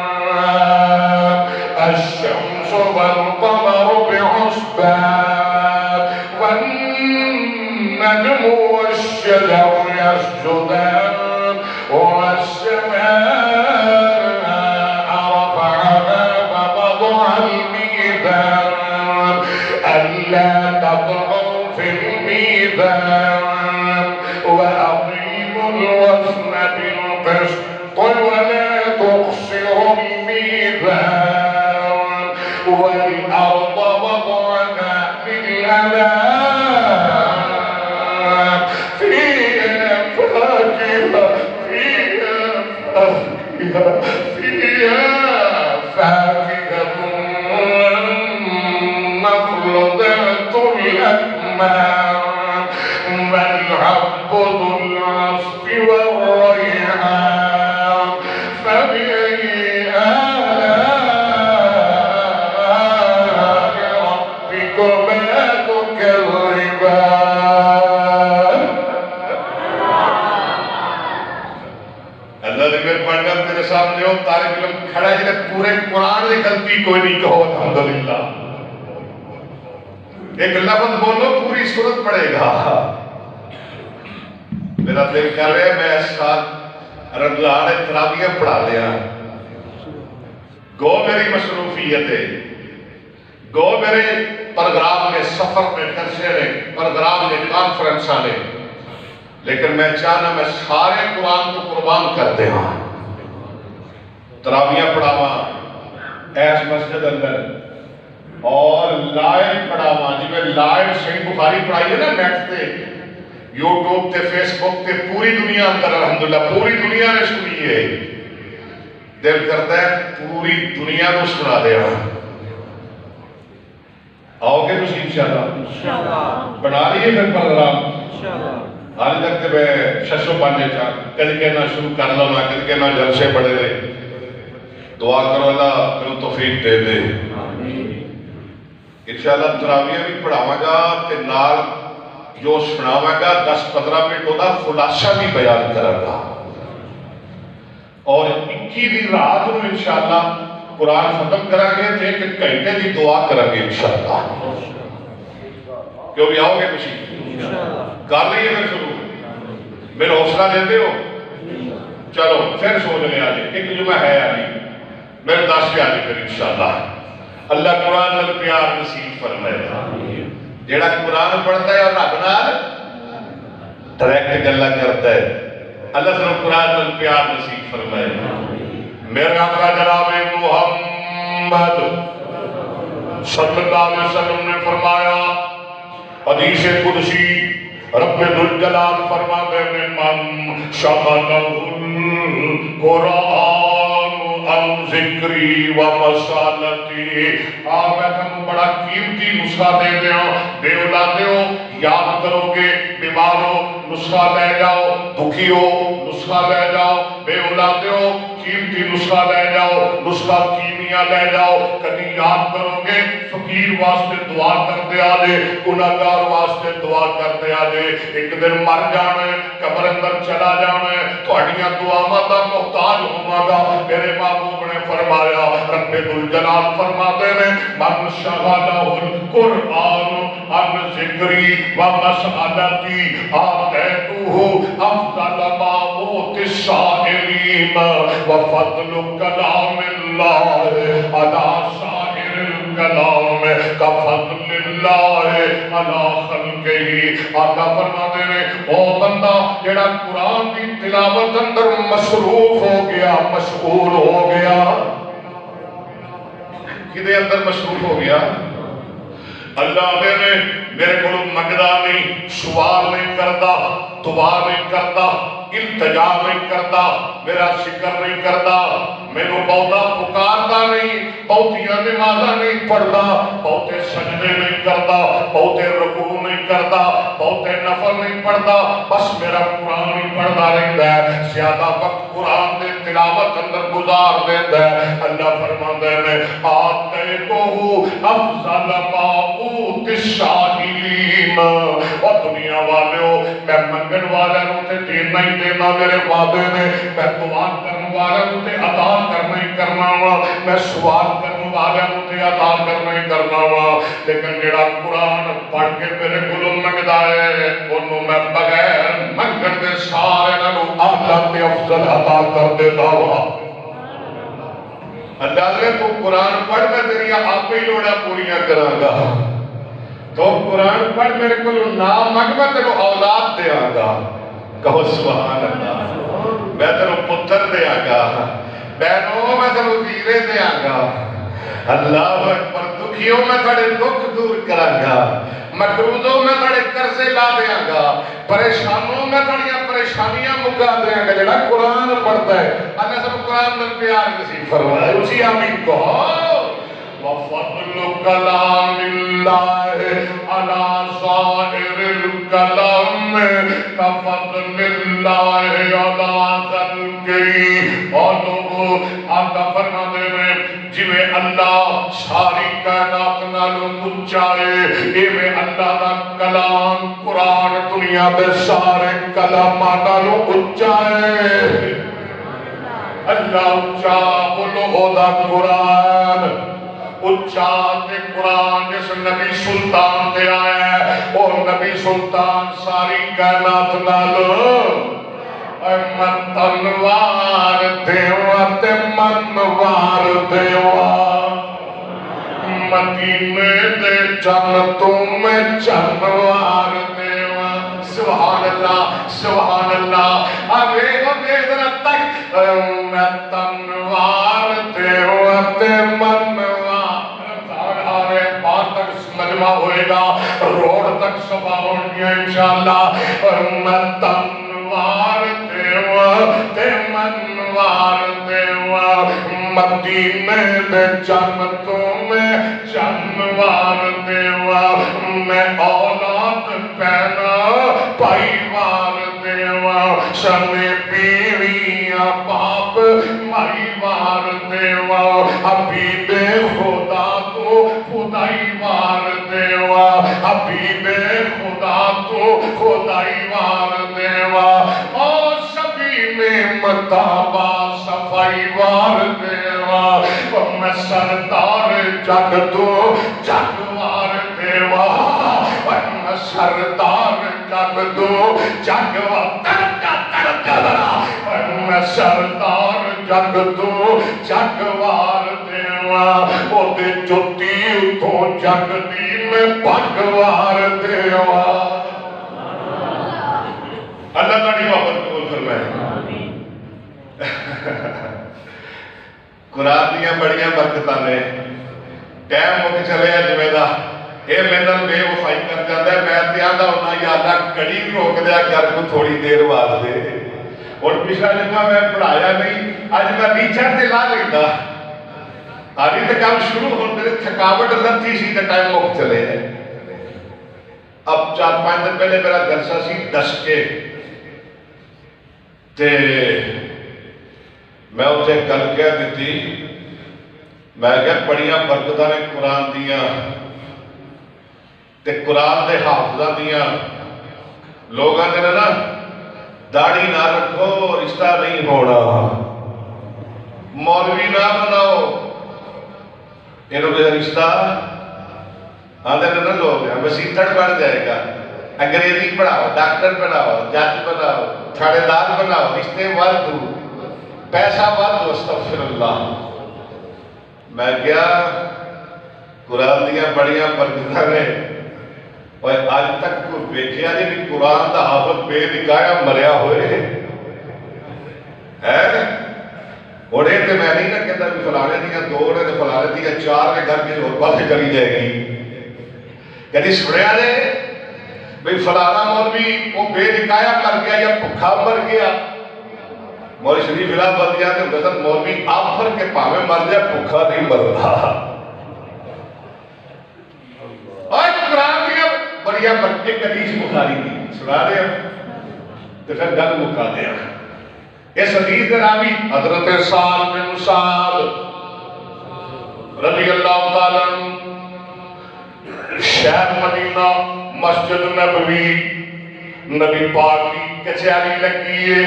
الشمس والقمر بحسبان والنجم والشجر يسجدان والسماء رفعها ووضع الميزان ألا تطغوا في الميزان وأقيموا الوزن بالقسط ولا تخسروا الميزان والأرض وضعها للأنام فيها فاكهة والنخل ذات الأكمام والحب ذو العصف والريحان فبأي آلاء ربكما تكذبان اللہ نے میرے پڑھنا تیرے سامنے ہو طالب علم کھڑا ہے جنہیں پورے قرآن کی غلطی کوئی نہیں کہو الحمدللہ ایک لفظ بولو پوری سورت پڑھے گا میرا دل کر رہے میں اس ساتھ رمضان تراویح پڑھا لیا گو میری مصروفیت ہے گو میرے پروگرام میں سفر میں درسے نے پروگرام میں کانفرنس آنے لیکن میں چاہنا میں سارے قرآن کو قربان کرتے ہاں تراویح پڑھاوا ایس مسجد اندر اور لائیو پڑھاوا جی میں لائیو صحیح بخاری پڑھائی ہے نا نیٹ تے یوٹیوب تے فیس بک تے پوری دنیا اندر الحمدللہ پوری دنیا نے سنی ہے دل کرتا ہے پوری دنیا کو سنا دیا. آؤ گے تسی انشاءاللہ؟ بنا لیے پھر پروگرام. حال تک کہ میں 605 کدی کہنا شروع کر لوں، کدی کہنا جلسے بڑے رہے. دعا کرو اللہ میرے توفیق دے دے. انشاءاللہ تراویح بھی پڑھاواں گا تے نال جو سناواں گا 10-15 منٹ ہوتا خلاصہ بھی بیان کرا گا. اور 21 دی رات میں انشاءاللہ قرآن ختم کریں گے تے ایک گھنٹے دی دعا کریں گے انشاءاللہ. کیوں بھی آؤ گے کچھ کر لئیے پھر شروع. میرے حوصلہ دیتے ہو؟ چلو پھر سوچ لے آجے ایک جمعہ ہے آجی میرے 10 کے آجے پھر انشاءاللہ. اللہ قرآن نال پیار نصیب فرمائے. جیڑا قرآن پڑھتا ہے اور رب نال ڈائریکٹ گلا کرتا ہے. اللہ تعالیٰ قرآن نال پیار نصیب فرمائے. میرے آقا جناب محمد صلی اللہ علیہ وسلم نے فرمایا حدیث قدسی رب ذوالجلال فرماتے ہیں من شغلہ القرآن عن ذکری و مسالتی. میں تم بڑا قیمتی نسخہ دے دیا بے اولادے ہو یاد کرو گے، بیمار ہو نسخہ لے جاؤ، دکھی ہو نسخہ لے جاؤ، بے اولادے ہو قیمتی نسخہ لے جاؤ، نسخہ کیمیا لے جاؤ. کبھی یاد کرو گے فقیر واسطے دعا کر دے آجے، گناہگار واسطے دعا کر دے آجے. ایک دن مر جانا ہے، قبر اندر چلا جانا ہے، تہاڈیاں دعاواں دا محتاج ہوواں گا. میرے محبوب نے فرمایا رب ذوالجلال فرماتے ہیں من شغلہ القرآن عن ذکری و مسالتی آتیتہ افضل ما اوتی السائلین و فضل کلام اللہ علی سائر الکلام کفضل اللہ علی خلقہ. آقا فرماتے ہیں او بندہ جڑا قرآن کی تلاوت اندر مصروف ہو گیا، مشغول ہو گیا. کدے اندر مصروف ہو گیا؟ اللہ نے میرے کو منگدا نہیں، سوال نہیں کرتا، دعا نہیں کرتا، التجا نہیں کرتا، میرا ذکر نہیں کرتا، مینوں بہتا پکارتا نہیں، بہتیاں نمازاں نہیں پڑھتا، بہتے سجدے نہیں کرتا، بہتے رکوع نہیں کرتا، بہتے نفل نہیں پڑھتا، بس میرا قرآن ہی پڑھتا رہتا ہے. زیادہ وقت قرآن دے تلاوت اندر گزار دیتا ہے. اللہ فرماتے ہیں آتیتہ افضل ما اوتی السائلین. اور دنیا والے ہو میں منگن والے تے دینا ہی دینا میرے وعدے نے. میں دعا کرنے والے تے عطا کرنا ہی کرنا وا، میں سوال کرنے والے تے عطا کرنا ہی کرنا وا. لیکن جڑا قرآن پڑھ کے میرے کولوں منگدا ہے اونوں میں بغیر منگن دے سارے نالوں اعلیٰ تے افضل عطا کر دیتا وا. اللہ نے تو قرآن پڑھ میں تیری آپ ہی لوڑا پوریاں کراں گا. تو قرآن پڑھ میرے کو نام مانگ میں تیرے اولاد دیا گا. کہو سبحان اللہ. میں تیرے پتر دیا گا، بہنوں میں تیرے ویرے دیا گا. اللہ اکبر. دکھیوں میں تھوڑے دکھ دور کرا گا، مقروضوں میں تھوڑے قرضے لا دیا گا، پریشانوں میں تھوڑی پریشانیاں مکا دیا گا. جڑا قرآن پڑھتا ہے اللہ سب قرآن میں پیار نصیب فرمائے. اسی آمین کہو. وَفَضْلُ كَلَامِ اللَّهِ عَلَى سَائِرِ الْكَلَامِ كَفَضْلِ اللَّهِ عَلَى خَلْقِهِ. اور لوگوں آقا فرماتے ہیں جویں اللہ ساری کائنات نالوں اونچا ہے، ایویں اللہ دا کلام قرآن دنیا دے سارے کلاماں نالوں اونچا ہے. اللہ اونچا بولو دا قرآن اونچا تے قرآن جس نبی سلطان تے آیا ہے اور نبی سلطان ساری کائنات نالوں من تنوار دیوا تے منوار دیوا مدینے دے جنتوں میں جنوار دیوا. سبحان اللہ سبحان اللہ. ابے ذرا تک میں تنوار دیوا تے منوار. بات تک مجمع ہوئے گا، روڈ تک سبا ہونگیا انشاءاللہ. میں تنوار دیوا تے منوار دیوا مدینے دے جنتوں میں جانوار دیوا میں اولاد پینا پائیوار دیوا سنے بیویاں باپ مائیوار دیوا حبیب خدا تو خدائی وار دیوا حبیب خدا تو خدائی وار دیوا او سبھی نعمتابا صفائی وار دیوا میں سردار جگ تو جگوار دیوا میں سردار جگ تو جگوار میں سردار جگ تو جگوار دیوا او دے جوتی اتھوں جگ دی میں پگوار دیوا اللہ تعالی محبت قبول فرمائے قرآن دیاں بڑیاں برکتاں نے ٹائم مک چلے جویں دا اے میرے بے وفائی کر جاتا ہے میں تیاں دا ہونا یا اللہ کڑی روک دیا کر کو تھوڑی دیر واسطے اور پچھلا جمعہ میں پڑھایا نہیں آج میں ریچر تے لا لیتا آدھی تے کام شروع ہو میرے تھکاوٹ اندر تھی سی تے ٹائم مک چلے ہے اب 4-5 دن پہلے میرا جلسہ سی 10 کے تے میں اسے گل کہہ دیتی میں کہا بڑیاں برکتاں نے قرآن دیاں تے قرآن دے حافظہ دیاں لوگاں نے نا داڑھی نہ رکھو رشتہ نہیں ہونا مولوی نہ بناؤ انہوں نے رشتہ آدھے نا لوگ مسیحتڑ بڑھ جائے گا انگریزی پڑھاؤ ڈاکٹر بناؤ جج بناؤ تھاڑے دار بناؤ رشتے ورد ہو پیسہ ورد استغفر اللہ میں کیا قرآن دیاں بڑیاں برکتاں نے اور آج تک کو بیکھیا جی بھی قرآن دا حافظ بے نکایا مریا ہوئے ہے اوڑے تے میں نہیں نہ کہتا بھی فلانے دیاں 2 نے تے فلانے دیاں 4 نے گھر کے اور پاسے چلی جائے گی کہتی سنیا نے بھئی فلانا مولوی وہ بے نکایا کر گیا یا بھکھا مر گیا مولوی شریف اللہ بدیا نے حضرت مولوی آفر کے پاوے مر جائے بھکھا نہیں مرتا آج قرآن دیا بڑیا بچے قدیس بخاری کی سنا دیا تو پھر گل مکا دیا اس حدیث کے راوی حضرت سعد بن سعد رضی اللہ تعالیٰ شہر مدینہ مسجد نبوی نبی پاک کی کچہری لگی ہے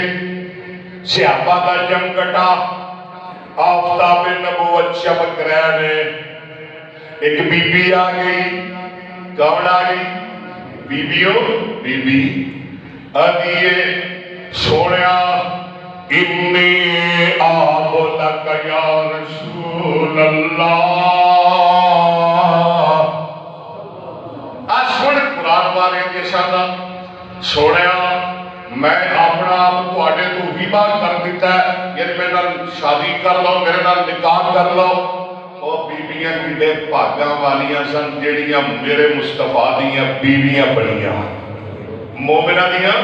صحابہ کا جم کٹا آفتاب نبوت چمک رہے ایک بی بی آ گئی کون آ گئی بی بیو بی بی آدھیے سوڑیا انی آب لکا یا رسول اللہ سن قرآن والے کے ساتھ سوڑیا میں اپنا آپ تو آٹے تو ہی بات کر دیتا ہے یعنی میرے نال شادی کر لو میرے نال نکاح کر لو اور بیویاں کیڑے بھاگاں والیاں سن جیڑیاں میرے مصطفیٰ دیاں بیویاں بڑیاں مومنہ دیاں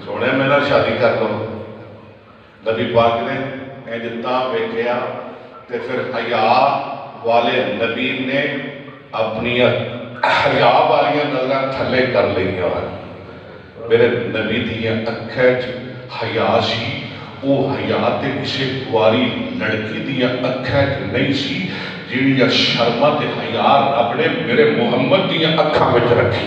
سوڑے میرے نال شادی کر لو نبی پاک نے اجتا بیٹھیا تے پھر حیاء والے نبی نے اپنی حیاء والیاں نظریں تھلے کر لئیاں میرے نبی دیاں اکھیں حیاء سی وہ حیاء تے کسے کواری لڑکی دیاں اکھیں نہیں سی جنہی شرمہ تے حیاء رب نے میرے محمد دیاں اکھاں میں رکھی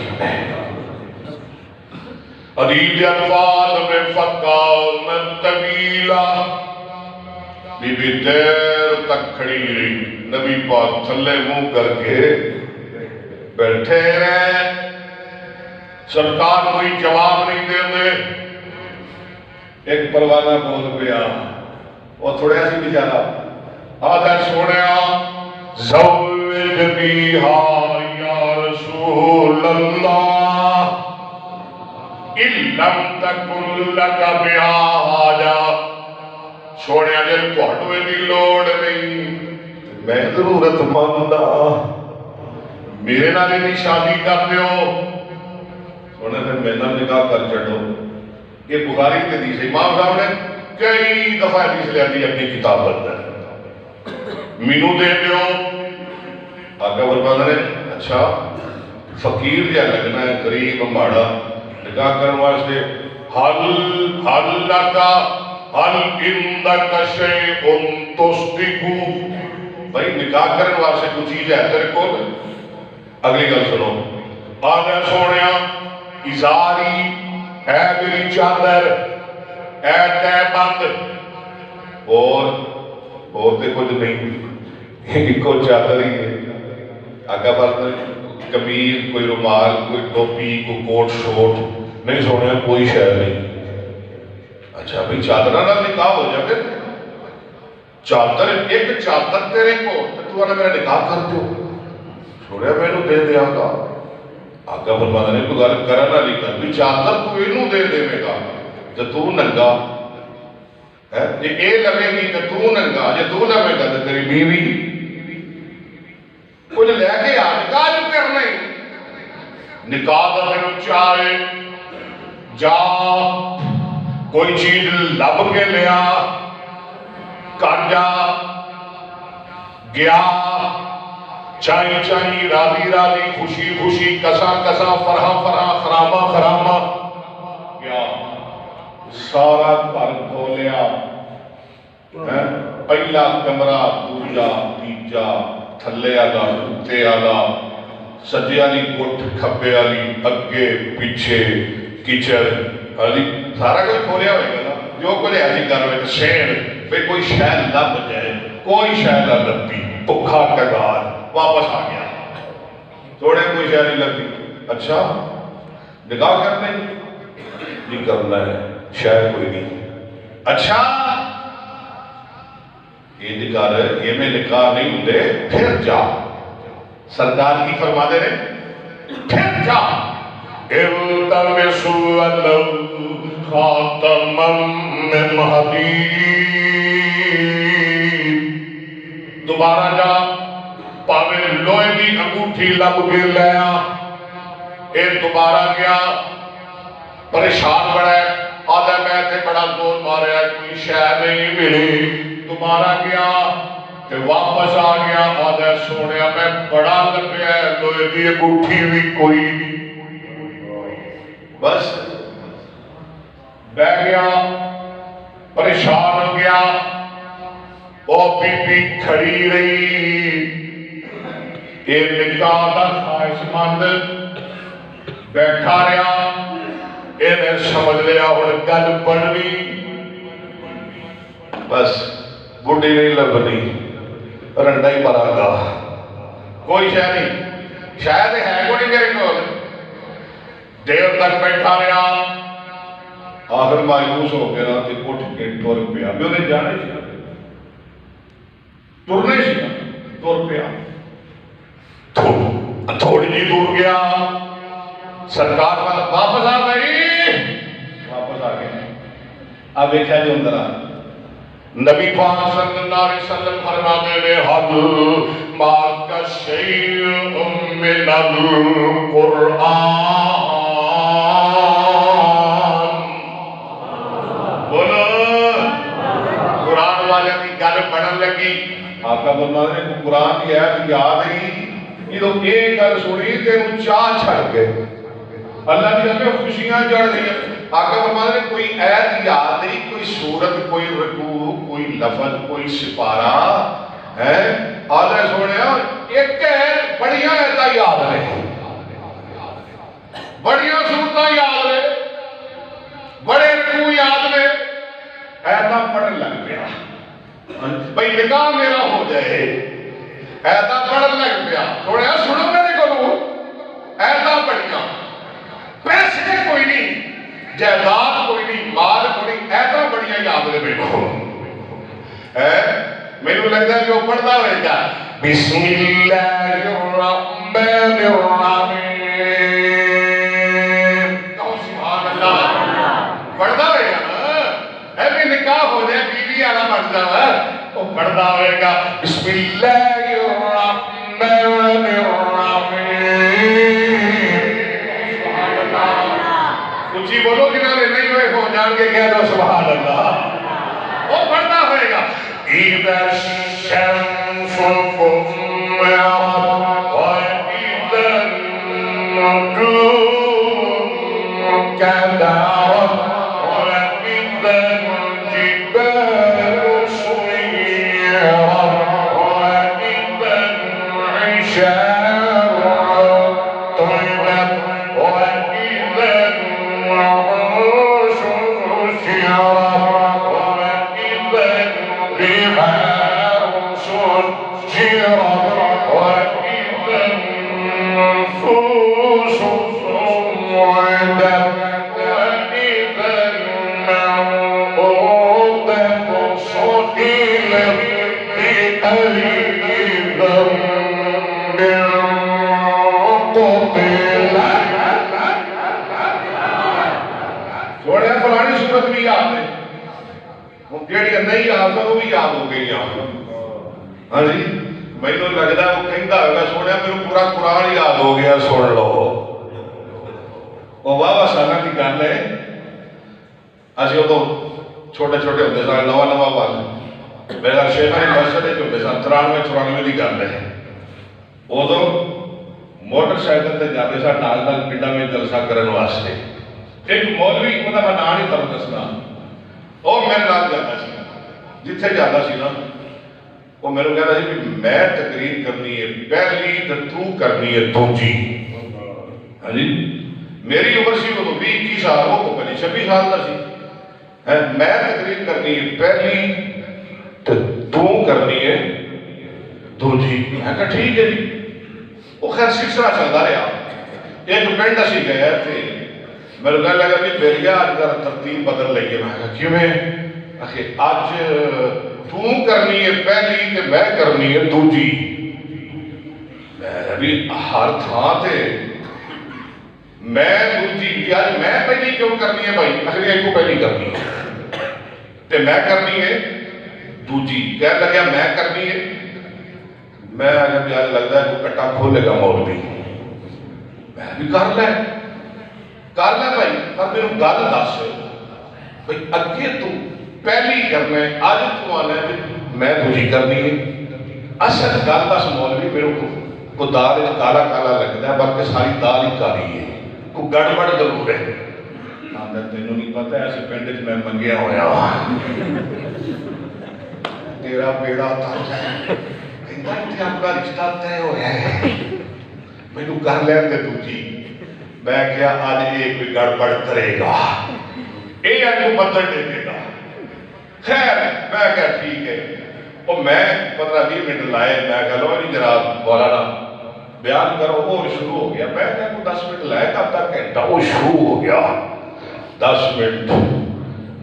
عدیل انفال میں فقہ میں طویلہ بی بی دیر تک کھڑی رہی نبی پاک تھلے منہ کر کے بیٹھے رہے سرکار کوئی جواب نہیں دے دے ایک پروانہ بول گیا وہ تھوڑے ایسی بیچارہ آدھا سوڑیا زوجنیہا یا رسول اللہ اِلَّمْ تَكُنْ لَكَ بِهَا حَاجَةٌ سوڑیا جل کوڑوے دی لوڑ نہیں میں ضرورت ماندا میرے نالے نہیں شادی کر دیو سوڑنے پھر میں نال نکاح کر چڑھو یہ بخاری کے حدیث امام صاحب نے کئی دفعہ حدیث لے دی اپنی کتاب اندر مینو دے دیو. آقا فرماتے ہیں اچھا فقیر جہا لگنا ہے غریب ماڑا نکاح کرنے واسطے حل لکا حل عندک شیء تصدق. بھائی نکاح کرنے واسطے کوئی چیز ہے تیرے کو؟ اگلی گل سنو. آدھا سونیا ازاری اے میری چادر اے تے بند اور تے کچھ نہیں ایک کو چادر ہی ہے. آگا بات کمیر کوئی رومال کوئی ٹوپی کوئی کوٹ شوٹ نہیں سونے کوئی شہر نہیں. اچھا بھائی چادر نہ نکاح ہو جائے پھر چادر ایک چادر تیرے کو تو نے میرا نکاح کر دو سونے میں انہوں دے دیا گا. آگا فرمانا نے کوئی گل کرنا نہیں کر بھی چادر تو انہوں دے دے گا جو تو ننگا یہ لگے گی کہ تو ننگا جو تو لگے گا تو تیری بیوی کچھ لے کے آ نکاح جو کرنا ہی نکاح دا پھر چاہے جا کوئی چیز لب کے لیا کر جا گیا چائی چائی راضی راضی خوشی خوشی کسا کسا فرحا فرحا خراما خراما گیا سارا گھر کھولیا پہلا کمرہ دوجا تیجا تھلے آلا اتے آلا سجے آلی گٹھ کھبے آلی اگے پیچھے کچر آلی سارا کوئی کھولیا ہوئے گا نا جو کوئی ایسی کر رہے شہر پہ کوئی شہر لب جائے کوئی شہر لبی پکھا کگار واپس آ گیا تھوڑے کوئی شہر نہیں لبی. اچھا نکاح کرنا ہی نہیں کرنا ہے شہر کوئی نہیں. اچھا یہ میں نکاح نہیں ہوتے پھر جا سرکار کی فرما دے رہے پھر جا التمسوا لو خاتما من حدید. دوبارہ جا پاوے لوہے دی انگوٹھی لب کے لیا ایک دوبارہ گیا پریشان بڑا ہے آدھا میں تے بڑا زور ماریا کوئی شے نہیں ملی. دوبارہ گیا تے واپس آ گیا آدھا سونیا میں بڑا لگیا ہے لوہے دی انگوٹھی بھی کوئی نہیں. بس بہ گیا پریشان ہو گیا وہ بی بی کھڑی رہی یہ نکاح دا خواہش مند بیٹھا رہا یہ سمجھ لیا ہوں گل بننی بس بڑھی نہیں لبنی رنڈا ہی مرا گا کوئی شاید نہیں شاید ہے کوئی میرے کو دیر تک بیٹھا رہا آخر مایوس ہو گیا کہ اٹھ کے ٹر پیا بھی انہیں جانے سے ٹرنے سے ٹر پیا تھوڑی جی دور گیا سرکار واپس آ گئی واپس آ گئے. اب دیکھا جو اندر آ نبی پاک صلی اللہ علیہ وسلم فرماتے ہیں حد ما کا شیء من القرآن. بولو قرآن والے کی گل پڑھن لگی آقا فرماتے ہیں قرآن کی آیت یاد نہیں یہ تو ایک گل سنی تے چاہ چھڑ گئے اللہ کی ہمیں خوشیاں جڑ رہی ہیں. آقا فرماتے ہیں کوئی آیت یاد نہیں کوئی سورت کوئی رکوع کوئی لفظ کوئی سپارہ ہے آدھے سونے ایک ہے بڑیاں ایتا یاد رہے بڑیاں سورتاں یاد رہے بڑے رکوع یاد رہے ایتا پڑھن لگ پیا بھئی نکاح میرا ہو جائے ایتا پڑھن لگ پیا تھوڑے سنو میرے کو ایتا بڑیاں پیسے کوئی نہیں جائیداد کوئی نہیں مال کوئی نہیں ایتا بڑیاں یاد رہے بیٹھو میں نے لگتا ہے کہ وہ پڑھتا ہوئے گا بسم اللہ الرحمن الرحیم کہو سبحان اللہ پڑھتا ہوئے گا اے بھی نکاح ہو جائے بیوی آنا بڑھ جائے وہ پڑھتا ہوئے گا بسم اللہ الرحمن الرحیم سبحان اللہ کچھ ہی بولو کنارے نہیں ہوئے ہو جان کے کہہ دو سبحان اللہ وہ پڑھتا ہوئے گا اِذَا الشَّمْسُ سفرت وإذا النجوم كدرت وإذا الجبال سيرت وإذا العشار عطلت وإذا الوحوش حشرت وإذا البحار سجرت وإذا النفوس صعدت وإذا الموءودة سئلت بأي ذنب قتلت. سونے فلانی صورت بھی یاد ہے، جہاں نہیں یاد وہ بھی یاد ہو گئی. ہاں جی مینوں لگتا وہ کہندا ہوگا سونے میرے پورا قرآن یاد ہو گیا سن لو. وہ واہ سالہ کی گل ہے. اسی ادو چھوٹے چھوٹے ہوتے سن، نواں نواں ول میرا شیخ علی مسجد ہوتے سن، 93 کی گل ہے. ادو موٹر سائیکل سے جاتے سن نال نال پنڈاں میں جلسہ کرنے واسطے. ایک مولوی میں نام نہیں کروں دسنا، اور میرے نال جاتا سی. جتھے جاتا سی نا وہ میرے کہتا سی کہ میں تقریر کرنی ہے پہلی تو تو کرنی ہے دوجی. ہاں جی میری عمر سی وہ 20-21 سال، وہ کو 26 سال کا سی. میں تقریر کرنی ہے پہلی تو تو کرنی ہے دوجی. میں کہا ٹھیک ہے جی. وہ خیر سلسلہ چلتا رہا. ایک پنڈ اسی گئے تھے، میرے کہنے لگا بھی بیریا آج ذرا ترتیب بدل لئیے. میں کہا کیوں ہے؟ آج تو کرنی ہے پہلی تے میں کرنی ہے دوجی. میں بھی ہر تھان تے میں دوجی آج میں پہلی کیوں کرنی ہے بھائی؟ آخر ایک کو پہلی کرنی ہے تے میں کرنی ہے دوجی. کہنے لگا میں کرنی ہے. میں آگے بھی آج لگتا ہے وہ کٹا کھولے گا مولوی. میں بھی کر لے بھائی، پر میرے گل دس بھائی اگے تو پہلی کرنا ہے، آج تو آنا ہے میں دوجی کرنی ہے. اصل گل دس مولوی میرے کو دال کالا کالا لگتا ہے بلکہ ساری دال ہی کالی ہے، کوئی گڑبڑ ضرور ہے. تینوں نہیں پتا ایسے پنڈ چ میں منگیا ہوا تیرا بیڑا تر جائے، کہتا اپنا رشتہ طے ہوا ہے مینوں کر لین دے دوجی. میں کیا آج ایک کوئی گڑبڑ کرے گا، اے آج کو بدل دے دے گا. خیر میں کہا ٹھیک ہے. اور میں 15-20 منٹ لائے. میں کہا لو نہیں جناب مولانا بیان کرو. وہ شروع ہو گیا. میں کہا 10 منٹ لائے گا، آدھا گھنٹہ وہ شروع ہو گیا. 10 منٹ،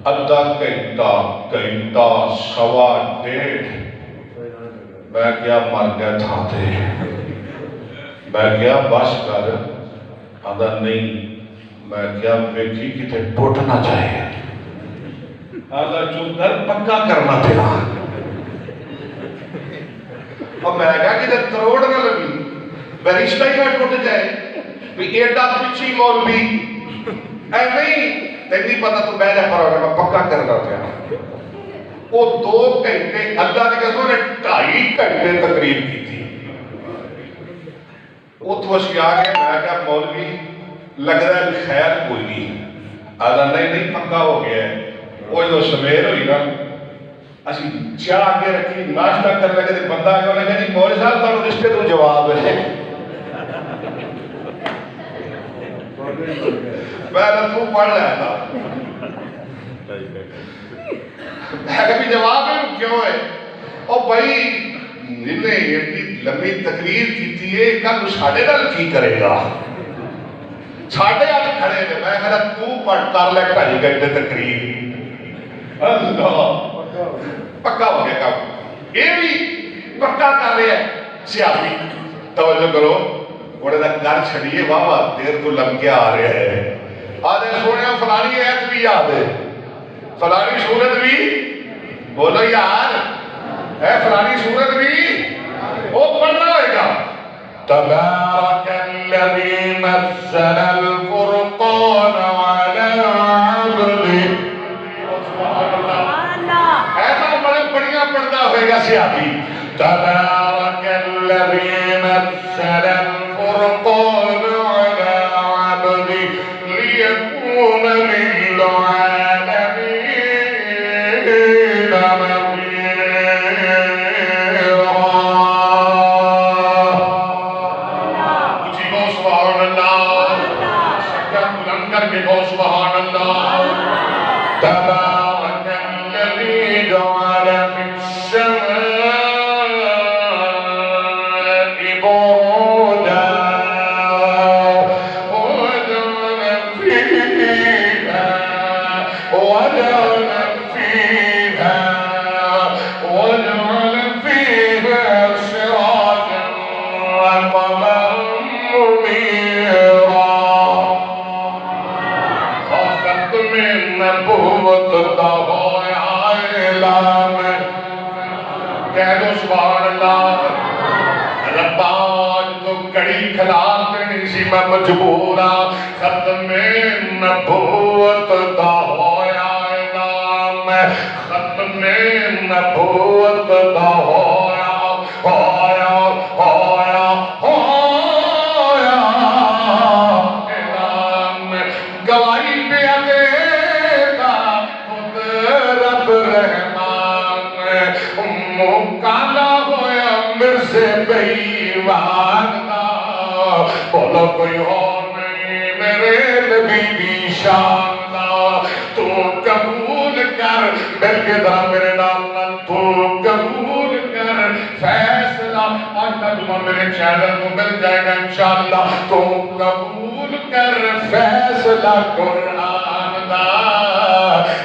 آدھا گھنٹہ، گھنٹہ سوا ڈیڑھ. میں کیا مر گیا تھا تھے. میں کیا بس کر. آدھا نہیں. میں کیا ویکھی کتے ٹوٹ نہ چاہے. آدھا چوب کر پکا کرنا تھا. اور میں کہا کہ کروڑ نہ لگی میں رشتہ ہی نہ ٹوٹ جائے. ایڈا پچھی مولوی اے نہیں تینی پتا تو بہ جا پر میں پکا کرنا تھا. وہ 2 گھنٹے اللہ کی قسم نے 2.5 گھنٹے تقریر کی تھی. وہ تو اسی آگے میں کہا مولوی لگ رہا ہے خیر کوئی نہیں. آدھا نہیں پکا ہو گیا ہے. وہ جو سویر ہوئی نا اسی چاہ آگے رکھی ناشتہ کر لگے تھے. بندہ آگے انہوں نے کہا جی مولوی صاحب تو رشتے تو جواب ہے. میں نے تو پڑھ لیا تھا. میں کبھی جواب ہے کیوں ہے؟ اور بھائی جنہیں ایڈی لمبی تقریر کی تھی کل ساڑھے نال کی کرے گا؟ ساڑھے آج کھڑے ہیں. میں کہا تو پڑھ کر لے 2.5 گھنٹے تقریر. اللہ پکا ہو گیا کام. یہ بھی پکا کر رہے ہیں سیاسی. توجہ کرو بڑے دا گھر چھڑیے واہ دیر تو لم کے آ رہے ہیں. آدھے سونے فلانی ایت بھی یاد ہے، فلانی صورت بھی بولو یار ہے، فلانی صورت بھی وہ پڑھنا ہوئے گا. تبارک الذی نزل الفرقان علی عبدہ. ایسا بڑے بڑیاں پڑھنا ہوئے گا سیاسی. تبارک بہت سبحان اللہ تبارک الذی جعل فی السماء بروجا وجعل فيها سراجا وقمرا منيرا وختم النبوت کا ہویا اعلان کہہ دو سبحان اللہ ربا آج تو کڑی کھلال دینی سی میں مجبورا ختم نبوت کا ہویا اعلان ختم نبوت کا ہویا اعلان گواہی پہ دے گا خود رب رحمان مکالا ہویا مرزے بیوان دا بولو کوئی اور نہیں میرے نبی دی شان دا تو قبول کر بلکہ ذرا میرے نام نال تو قبول کر فیصلہ آج تک میرے چینل کو مل جائے گا انشاءاللہ تو قبول کر فیصلہ قرآن دا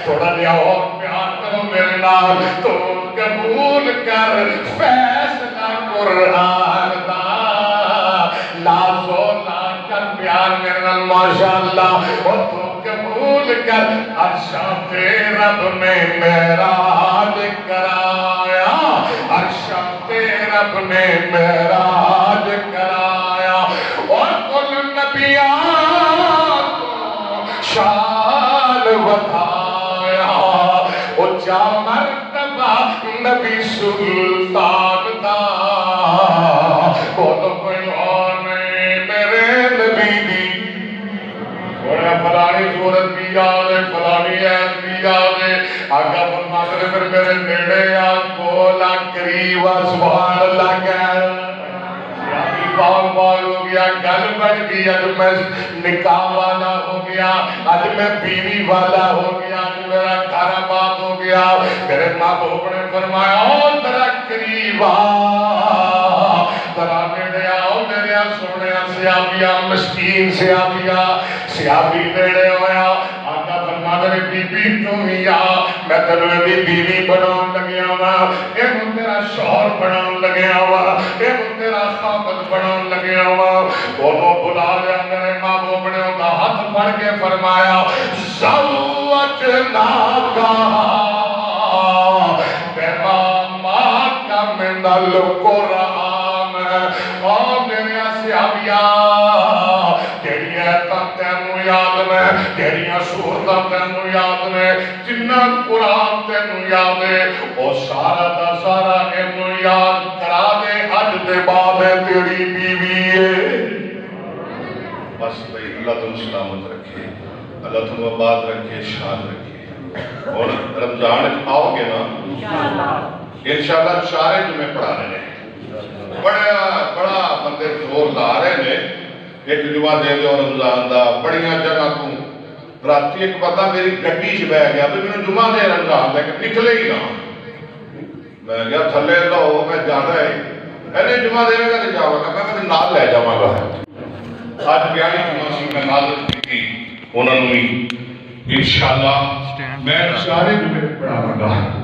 تھوڑا لیا اور پیار کرو میرے نام تو قبول کر فیصلہ قرآن دا لازو لا کر پیار میرے نام ماشاءاللہ اور تو قبول کر عرشات رب نے معراج کرایا عرشات رب نے معراج کرایا اور کل نبیان کو شان بتایا اونچا مرتبہ نبی سلطان دا بولو کوئی اور نہیں میرے نبی دی فلانی صورت بھی یاد ہے فلانی ایت بھی یاد ہے آقا فرماتے ہیں پھر میرے نیڑے آپ بولا قریب سبحان اللہ کہہ سیاہی باغ باغ ہو گیا گل بڑھ گئی اج میں نکاح والا ہو گیا اج میں بیوی والا ہو گیا اج میرا گھر آباد ہو گیا میرے ماں باپ نے فرمایا او ذرا قریب ذرا نیڑے آؤ میرے سونے سیابیا مسکین سیابی نیڑے ہویا آقا فرماتے ہیں بی بی تم یا میں تنوے بھی بیوی بناؤں لگیا ہوا اے من تیرا شوہر بناؤں لگیا ہوا اے من تیرا خامد بناؤں لگیا ہوا دونوں بلا لیا میرے ماں باپ نے ان کا ہاتھ پڑھ کے فرمایا زوجنا کا بِمَامَاتَ مِنَ الْقُرْآنِ اور میرے صحابیہ تیریاں تینوں یاد میں تیریاں سورتاں تینوں یاد میں جنہ قرآن تینوں یاد ہے وہ سارا دا سارا انہوں یاد کرا دے اج دے بعد تیری بیوی ہے بس بھئی اللہ تم سلامت رکھے اللہ تم آباد رکھے شان رکھے اور رمضان آؤ گے نا انشاءاللہ چارے جمعے پڑھا رہے ہیں بڑا بندے زور لا رہے ہیں ایک جمعہ دے دے اور رمضان دا بڑیاں جگہ کو راتی ایک پتہ میری گڈی چ بہ گیا تو میں جمعہ دے رمضان دا کہ نکلے ہی نہ میں گیا تھلے لو میں جانا ہے اینے جمعہ دے گا تے جاواں گا میں نال لے جاواں گا اج بیانی جمعہ سی میں نال کی انہاں نوں انشاءاللہ میں سارے جمعے پڑھاواں گا